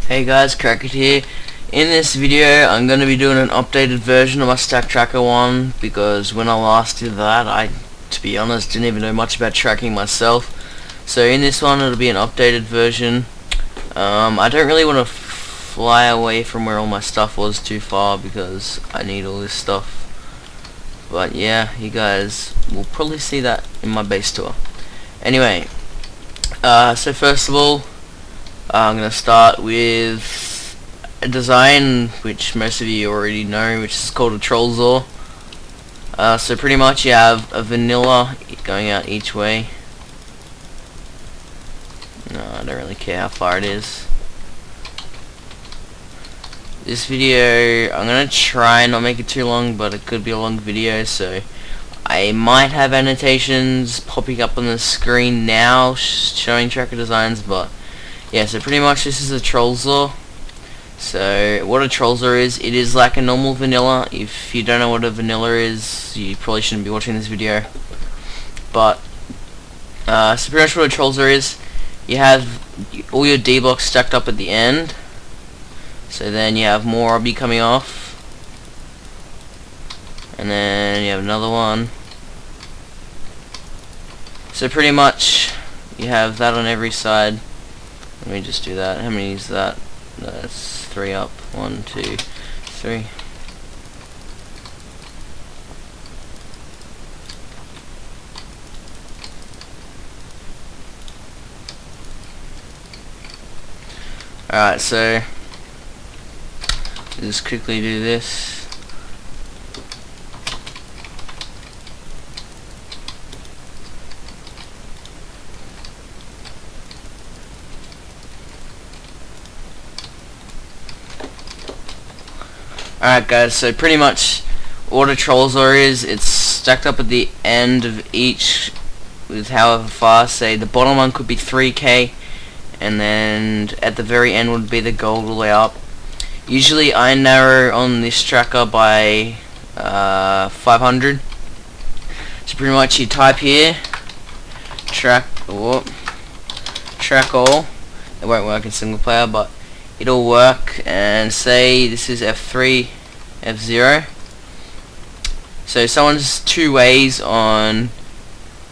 Hey guys, Crackit here. In this video I'm going to be doing an updated version of my Stack Tracker 1 because when I last did that to be honest, didn't even know much about tracking myself. So in this one it'll be an updated version. I don't really want to fly away from where all my stuff was too far because I need all this stuff. But yeah, you guys will probably see that in my base tour. Anyway, so first of all, I'm going to start with a design which most of you already know, which is called a troll saw. So pretty much you have a vanilla going out each way. No, I don't really care how far it is. This video, I'm going to try and not make it too long, but it could be a long video, so I might have annotations popping up on the screen now showing tracker designs, but yeah, so pretty much this is a troll saw. So what a troll saw is, it is like a normal vanilla. If you don't know what a vanilla is, you probably shouldn't be watching this video. But so pretty much what a troll saw is, you have all your D blocks stacked up at the end. So then you have more RB coming off, and then you have another one. So pretty much you have that on every side. Let me just do that. How many is that? That's 3 up. 1, 2, 3. Alright, so just quickly do this. Alright guys, so pretty much what a troll saw is, it's stacked up at the end of each with however far. Say the bottom one could be 3k, and then at the very end would be the gold all the way up. Usually I narrow on this tracker by 500. So pretty much you type here track all. It won't work in single player, but it'll work, and say this is F3, F0. So someone's two ways on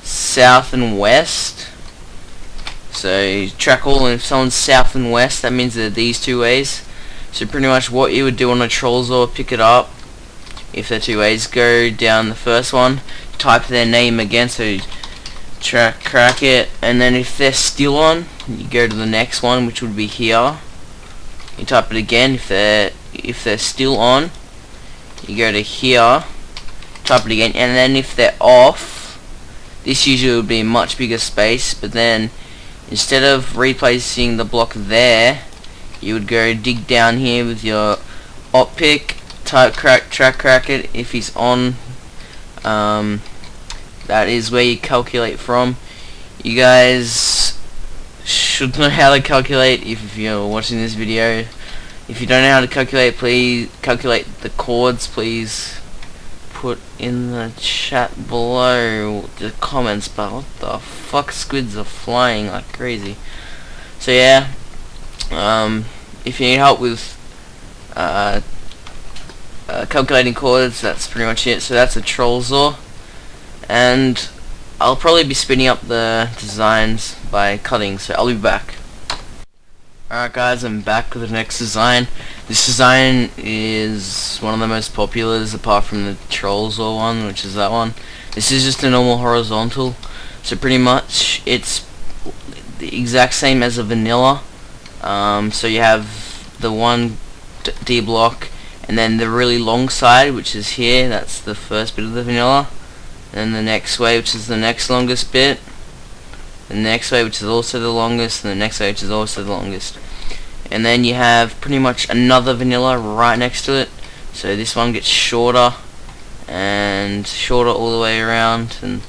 south and west. So track all, and if someone's south and west, that means that these two ways. So pretty much what you would do on a troll saw, pick it up, if they're two ways, go down the first one, type their name again, so crack it, and then if they're still on, you go to the next one, which would be here. You type it again. If they're still on, you go to here, type it again, and then if they're off, this usually would be a much bigger space, but then instead of replacing the block there, you would go dig down here with your op pick, type crack it. If he's on, that is where you calculate from. You guys should know how to calculate if you're watching this video. If you don't know how to calculate, please calculate the chords. Please put in the chat below the comments. But what the fuck, squids are flying like crazy. So yeah, if you need help with calculating chords, that's pretty much it. So that's a troll saw, and I'll probably be speeding up the designs by cutting, so I'll be back. Alright guys, I'm back with the next design. This design is one of the most populars apart from the troll saw one, which is that one. This is just a normal horizontal, so pretty much it's the exact same as a vanilla. So you have the one D block, and then the really long side, which is here, that's the first bit of the vanilla. Then the next way, which is the next longest bit, the next way, which is also the longest, and the next way, which is also the longest. And then you have pretty much another vanilla right next to it, so this one gets shorter and shorter all the way around, and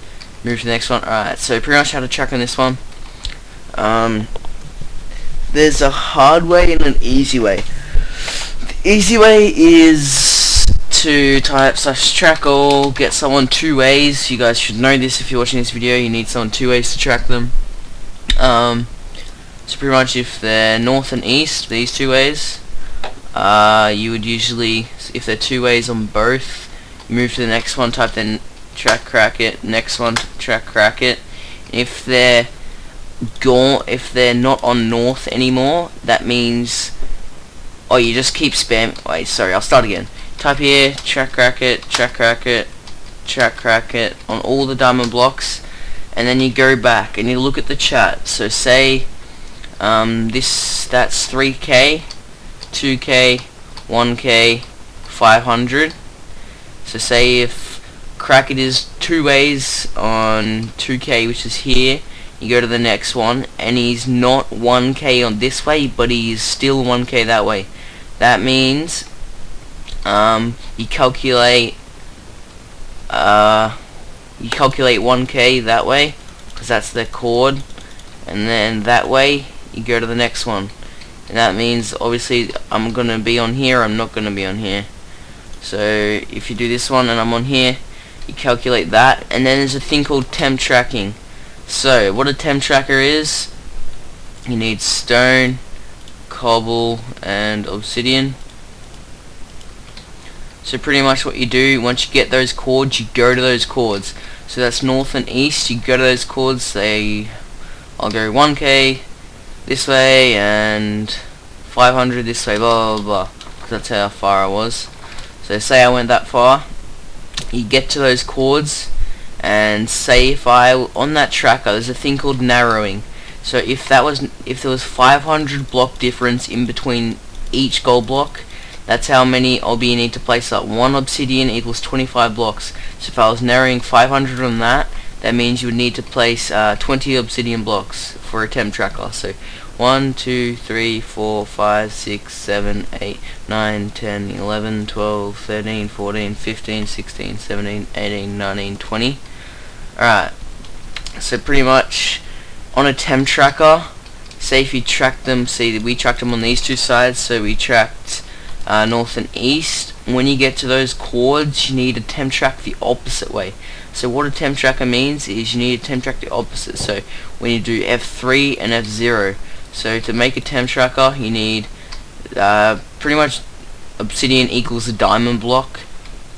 move to the next one. Alright, so pretty much how to track on this one. There's a hard way and an easy way. The easy way is to type /track all, get someone two ways. You guys should know this if you're watching this video. You need someone two ways to track them. So pretty much if they're north and east, these two ways, you would usually, if they're two ways on both, you move to the next one, type then track crack it, next one, track crack it. If they're not on north anymore, that means, oh, you just keep spam. Wait, sorry, I'll start again. Type here, track crack it, track crack it, track crack it on all the diamond blocks, and then you go back and you look at the chat. So say that's 3k, 2k, 1k, 500. So say if crack it is two ways on 2k, which is here, you go to the next one, and he's not 1k on this way, but he's still 1k that way. That means you calculate 1k that way, because that's the chord, and then that way you go to the next one, and that means obviously I'm gonna be on here, I'm not gonna be on here. So if you do this one and I'm on here, you calculate that, and then there's a thing called temp tracking. So what a temp tracker is, you need stone, cobble, and obsidian. So pretty much what you do, once you get those chords, you go to those chords. So that's north and east, you go to those chords. Say I'll go 1k this way and 500 this way, blah blah blah, because that's how far I was. So say I went that far, you get to those chords, and say if I on that tracker, there's a thing called narrowing. So if there was 500 block difference in between each gold block, that's how many you need to place up. One obsidian equals 25 blocks. So if I was narrowing 500 on that, that means you would need to place 20 obsidian blocks for a temp tracker. So 1, 2, 3, 4, 5, 6, 7, 8, 9, 10, 11, 12, 13, 14, 15, 16, 17, 18, 19, 20. Alright, so pretty much on a temp tracker, say if you track them, see we tracked them on these two sides, so we tracked north and east. When you get to those chords, you need to temp track the opposite way. So what a temp tracker means is you need to temp track the opposite. So when you do F3 and F0, so to make a temp tracker, you need pretty much obsidian equals a diamond block,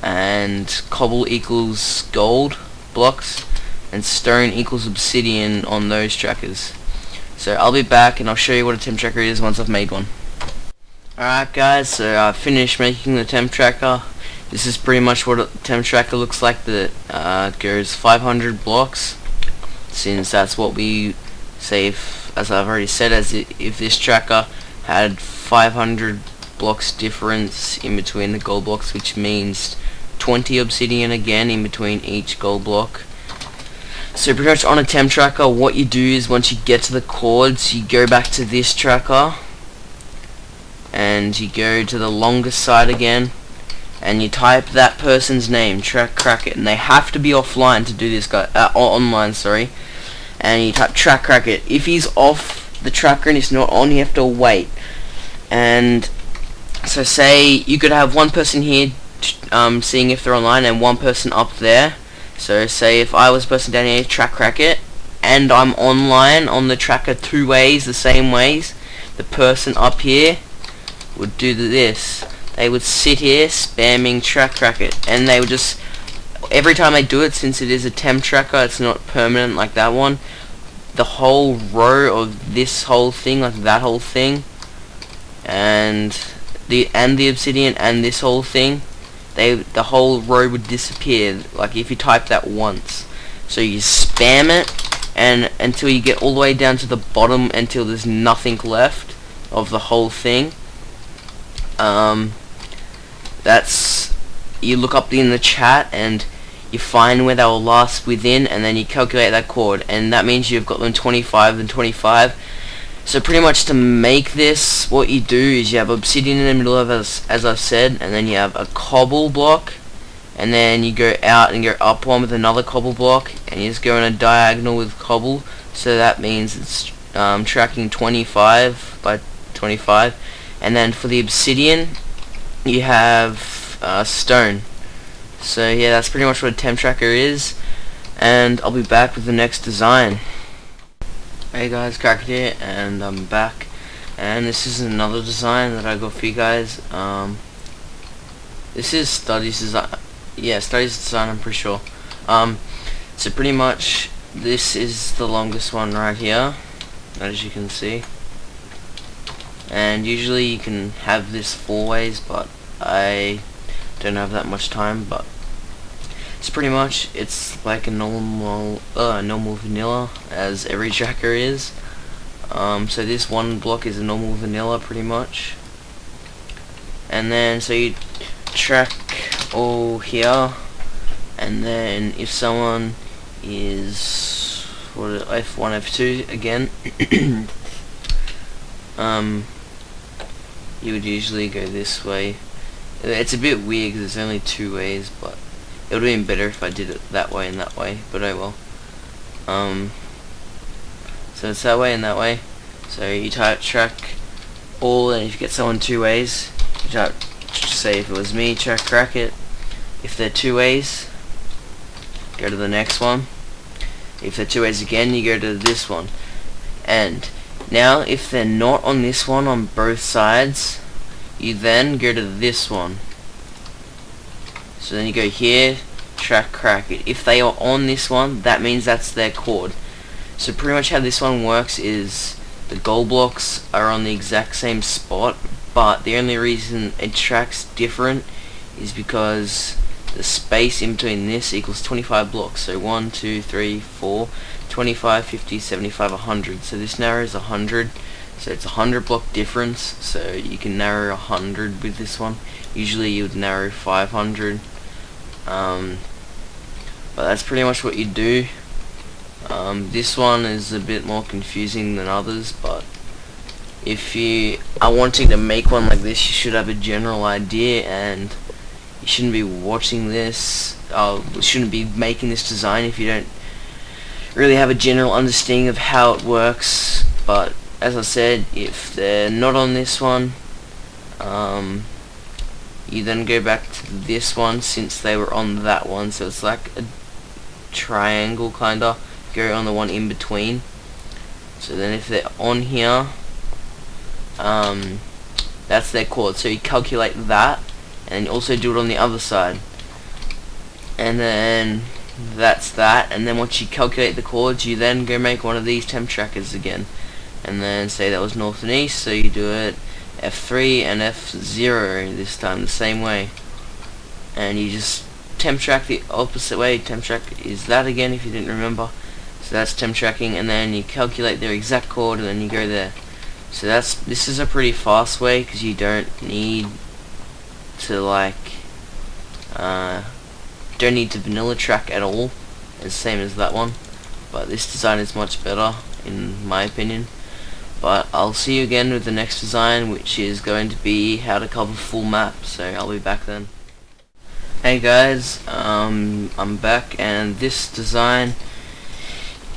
and cobble equals gold blocks, and stone equals obsidian on those trackers. So I'll be back and I'll show you what a temp tracker is once I've made one. Alright guys, so I finished making the temp tracker. This is pretty much what a temp tracker looks like. It goes 500 blocks, since that's what we say. As I've already said, if this tracker had 500 blocks difference in between the gold blocks, which means 20 obsidian again in between each gold block. So pretty much on a temp tracker, what you do is once you get to the chords, you go back to this tracker and you go to the longest side again, and you type that person's name, track crack it, and they have to be offline to do this, guy online, sorry. And you type track crack it. If he's off the tracker and it's not on, you have to wait. And so say you could have one person here seeing if they're online, and one person up there. So say if I was a person down here, track crack it, and I'm online on the tracker two ways, the same ways, the person up here would do this. They would sit here spamming track crack it, and they would just, every time they do it, since it is a temp tracker, it's not permanent like that one, the whole row of this whole thing, like that whole thing, and the obsidian and this whole thing, the whole row would disappear, like if you type that once. So you spam it and until you get all the way down to the bottom, until there's nothing left of the whole thing. That's, you look up in the chat and you find where they were last within, and then you calculate that chord, and that means you've got them 25 and 25. So pretty much to make this, what you do is you have obsidian in the middle of, as I've said, and then you have a cobble block, and then you go out and go up one with another cobble block, and you just go in a diagonal with cobble. So that means it's tracking 25 by 25. And then for the obsidian, you have stone. So yeah, that's pretty much what a temp tracker is, and I'll be back with the next design. Hey guys, Cracker here, and I'm back, and this is another design that I got for you guys. This is Studies design. Yeah, Studies design, I'm pretty sure. So pretty much this is the longest one right here, as you can see. And usually you can have this 4 ways, but I don't have that much time. But it's pretty much, it's like a normal vanilla, as every tracker is. So this one block is a normal vanilla pretty much. And then so you track all here, and then if someone is F1, F2 again, you would usually go this way. It's a bit weird because there's only 2 ways, but it would have been better if I did it that way and that way, but oh well. So it's that way and that way. So you type track all, and if you get someone 2 ways, you type, say if it was me, track crack it. If they're 2 ways, go to the next one. If they're 2 ways again, you go to this one. And now if they're not on this one on both sides, you then go to this one. So then you go here, track crack it. If they are on this one, that means that's their chord. So pretty much how this one works is the goal blocks are on the exact same spot, but the only reason it tracks different is because the space in between this equals 25 blocks. So 1, 2, 3, 4, 25, 50, 75, 100. So this narrows 100. So it's a 100 block difference. So you can narrow 100 with this one. Usually you would narrow 500. But that's pretty much what you do. This one is a bit more confusing than others, but if you are wanting to make one like this, you should have a general idea, and you shouldn't be watching this, shouldn't be making this design if you don't really have a general understanding of how it works. But as I said, if they're not on this one, you then go back to this one since they were on that one, so it's like a triangle kinda. Go on the one in between. So then if they're on here, that's their chord. So you calculate that, and you also do it on the other side, and then that's that. And then once you calculate the chords, you then go make one of these temp trackers again, and then say that was north and east, so you do it F3 and F0 this time the same way, and you just temp track the opposite way. Temp track is that again if you didn't remember. So that's temp tracking, and then you calculate their exact chord, and then you go there. So this is a pretty fast way because you don't need to don't need to vanilla track at all. It's the same as that one, but this design is much better in my opinion. But I'll see you again with the next design, which is going to be how to cover full map. So I'll be back then. Hey guys, I'm back, and this design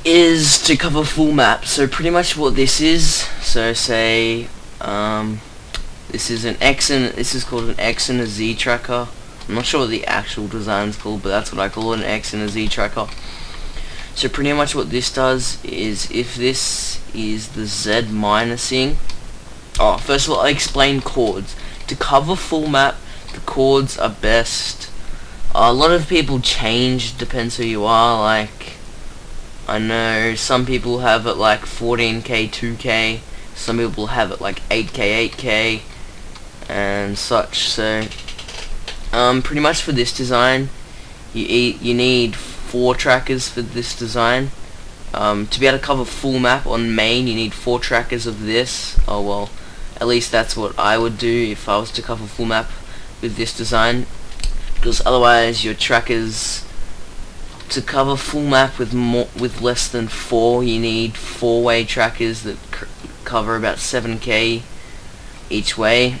is to cover full map. So pretty much what this is, so say this is an X, and this is called an X and a Z tracker. I'm not sure what the actual design's called, but that's what I call it, an X and a Z tracker. So pretty much what this does is, if this is the Z minusing, first of all I'll explain chords. To cover full map, the chords are best. A lot of people change, depends who you are. Like, I know some people have it like 14k, 2k, some people have it like 8k, 8k, and such. So, pretty much for this design, you need 4 trackers for this design. To be able to cover full map on main, you need 4 trackers of this. Oh well, at least that's what I would do if I was to cover full map with this design, because otherwise your trackers, to cover full map with less than 4, you need 4-way trackers that cover about 7k each way.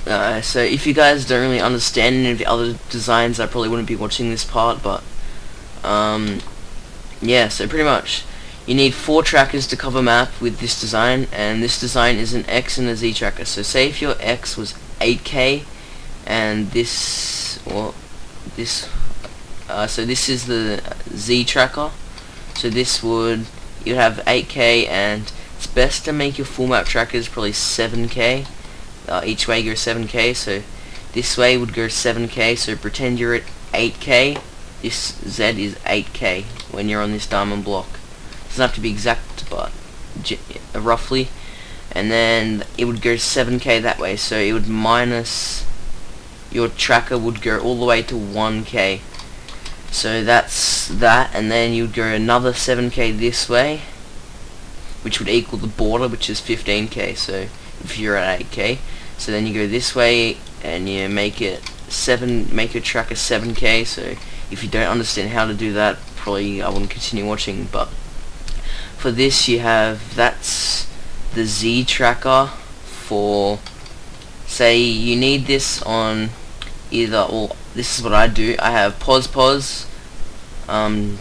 So if you guys don't really understand any of the other designs, I probably wouldn't be watching this part, but yeah, so pretty much you need 4 trackers to cover map with this design, and this design is an X and a Z tracker. So say if your X was 8k, and this, well, this so this is the Z tracker, so this would you'd have 8K, and it's best to make your full map trackers probably 7K. Each way goes 7K, so this way would go 7K, so pretend you're at 8K. This Z is 8K when you're on this diamond block. It doesn't have to be exact, but roughly. And then it would go 7K that way, so it would minus, your tracker would go all the way to 1K. So that's that, and then you'd go another 7K this way, which would equal the border, which is 15K, so if you're at 8K. So then you go this way, and you make your tracker 7K, so if you don't understand how to do that, probably I wouldn't continue watching, but for this you have, that's the Z tracker for, say you need this on either, or this is what I do, I have pos,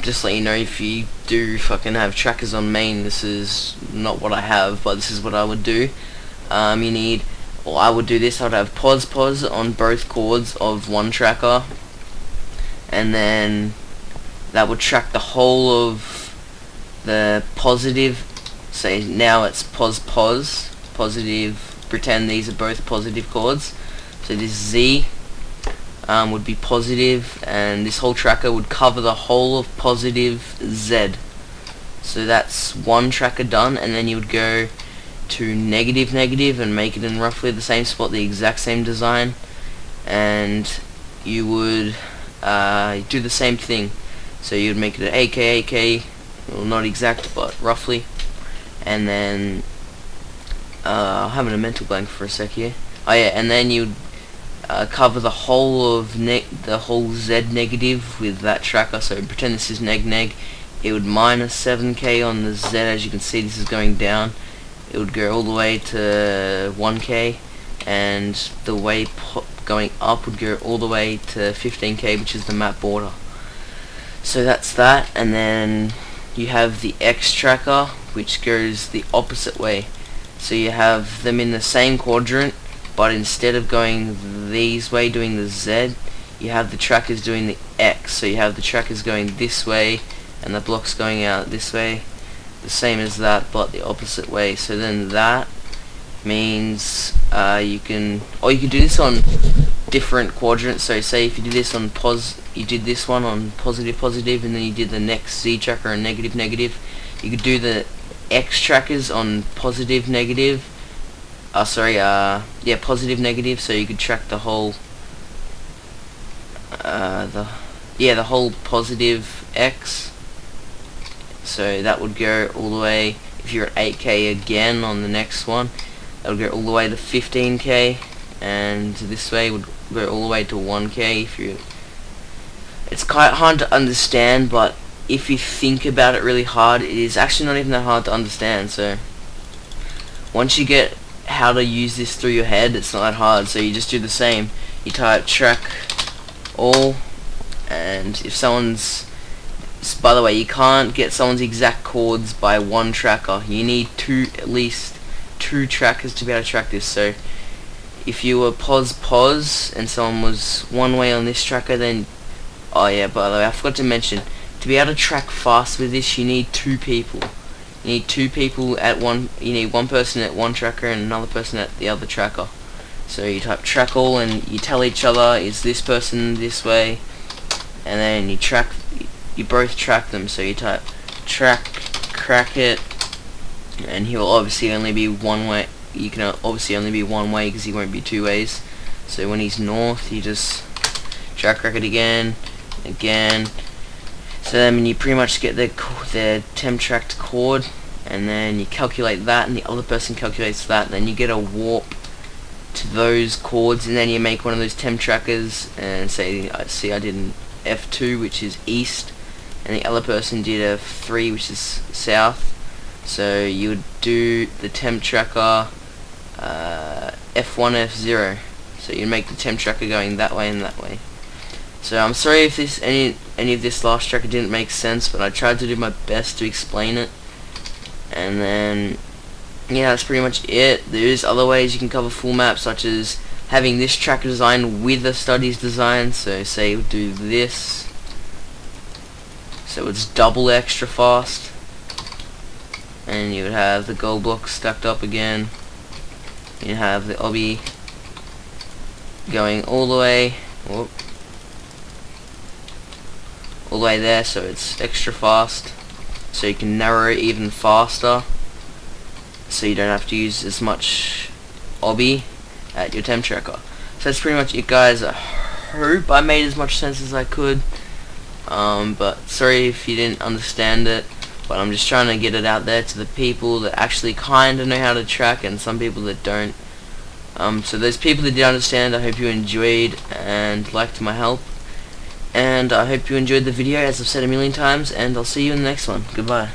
just let you know, if you do fucking have trackers on main, this is not what I have, but this is what I would do. You need, or I would do this, I would have pos on both chords of one tracker, and then that would track the whole of the positive, say now it's pos, positive, pretend these are both positive chords, so this Z would be positive, and this whole tracker would cover the whole of positive Z. So that's one tracker done, and then you would go to negative and make it in roughly the same spot, the exact same design, and you would do the same thing. So you would make it an AK, well, not exact but roughly, and then I'm having a mental blank for a sec here. Oh yeah, and then you'd cover the whole of the whole Z negative with that tracker. So pretend this is neg. It would minus 7K on the Z. As you can see, this is going down. It would go all the way to 1K, and the way going up would go all the way to 15K, which is the map border. So that's that, and then you have the X tracker, which goes the opposite way. So you have them in the same quadrant, but instead of going these way, doing the Z, you have the trackers doing the X. So you have the trackers going this way, and the blocks going out this way, the same as that, but the opposite way. So then that means you can do this on different quadrants. So say if you did this on you did this one on positive, and then you did the next Z tracker on negative. You could do the X trackers on positive, positive, negative. So you could track the whole the whole positive X. So that would go all the way, if you're at 8K again on the next one, that would go all the way to 15K, and this way would go all the way to 1K. It's quite hard to understand, but if you think about it really hard, it is actually not even that hard to understand. So once you get how to use this through your head, it's not that hard. So you just do the same. You type track all, and if someone's, by the way, you can't get someone's exact chords by one tracker. You need at least two trackers to be able to track this. So if you were pos and someone was one way on this tracker, then oh yeah, by the way, I forgot to mention, to be able to track fast with this, you need two people. You need two people at one. You need one person at one tracker and another person at the other tracker. So you type track all, and you tell each other, is this person this way, and then you both track them. So you type crack it, and he will obviously only be one way. You can obviously only be one way because he won't be two ways. So when he's north, you just crack it again. So then you pretty much get the temp tracked chord, and then you calculate that, and the other person calculates that. Then you get a warp to those chords, and then you make one of those temp trackers, and say, I did an F2, which is east, and the other person did a F3, which is south. So you would do the temp tracker F1, F0. So you make the temp tracker going that way and that way. So I'm sorry if any of this last tracker didn't make sense, but I tried to do my best to explain it. And then yeah, that's pretty much it. There's other ways you can cover full maps, such as having this tracker design with a studies design. So say you do this, so it's double extra fast. and you would have the gold blocks stacked up again. You have the obby going all the way, whoop, all the way there, so it's extra fast, so you can narrow it even faster, so you don't have to use as much obby at your temp tracker. So that's pretty much it, guys. I hope I made as much sense as I could, but sorry if you didn't understand it, but I'm just trying to get it out there to the people that actually kinda know how to track and some people that don't. So those people that did understand, I hope you enjoyed and liked my help, and I hope you enjoyed the video, as I've said a million times, and I'll see you in the next one. Goodbye.